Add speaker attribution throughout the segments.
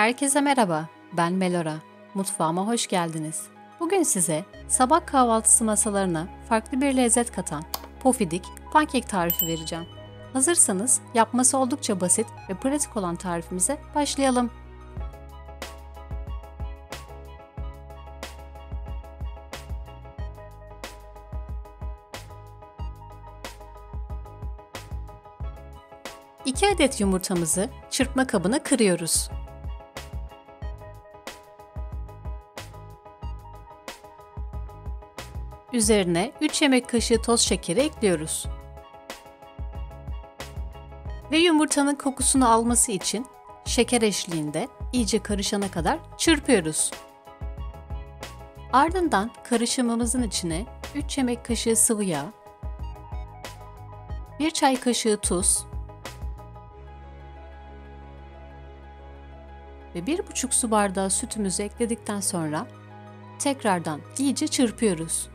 Speaker 1: Herkese merhaba, ben Melora. Mutfağıma hoş geldiniz. Bugün size sabah kahvaltısı masalarına farklı bir lezzet katan pofidik pankek tarifi vereceğim. Hazırsanız yapması oldukça basit ve pratik olan tarifimize başlayalım. İki adet yumurtamızı çırpma kabına kırıyoruz. Üzerine 3 yemek kaşığı toz şekeri ekliyoruz. Ve yumurtanın kokusunu alması için şeker eşliğinde iyice karışana kadar çırpıyoruz. Ardından karışımımızın içine 3 yemek kaşığı sıvı yağ, 1 çay kaşığı tuz ve 1,5 su bardağı sütümüzü ekledikten sonra tekrardan iyice çırpıyoruz.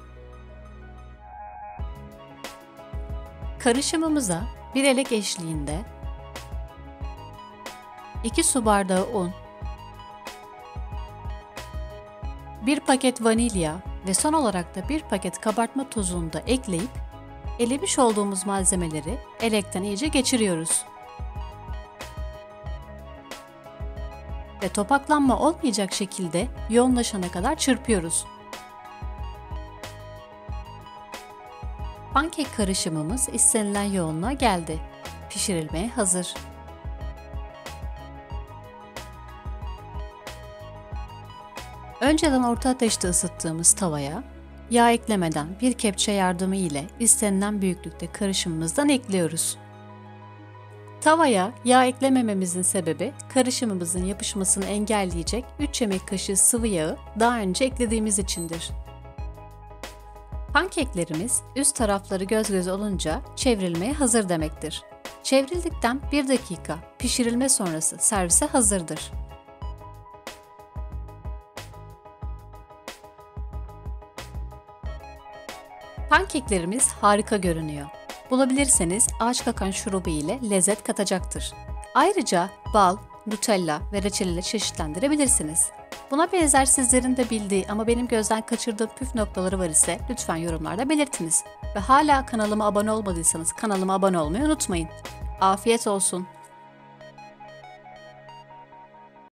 Speaker 1: Karışımımıza bir elek eşliğinde 2 su bardağı un, 1 paket vanilya ve son olarak da 1 paket kabartma tozunu da ekleyip elemiş olduğumuz malzemeleri elekten iyice geçiriyoruz. Ve topaklanma olmayacak şekilde yoğunlaşana kadar çırpıyoruz. Pankek karışımımız istenilen yoğunluğa geldi. Pişirilmeye hazır. Önceden orta ateşte ısıttığımız tavaya yağ eklemeden bir kepçe yardımı ile istenilen büyüklükte karışımımızdan ekliyoruz. Tavaya yağ eklemememizin sebebi karışımımızın yapışmasını engelleyecek 3 yemek kaşığı sıvı yağı daha önce eklediğimiz içindir. Pankeklerimiz üst tarafları göz göze olunca çevrilmeye hazır demektir. Çevrildikten 1 dakika pişirilme sonrası servise hazırdır. Pankeklerimiz harika görünüyor. Bulabilirseniz ağaç kakan şurubu ile lezzet katacaktır. Ayrıca bal, Nutella ve reçel ile çeşitlendirebilirsiniz. Buna benzer sizlerin de bildiği ama benim gözden kaçırdığım püf noktaları var ise lütfen yorumlarda belirtiniz. Ve hala kanalıma abone olmadıysanız kanalıma abone olmayı unutmayın. Afiyet olsun.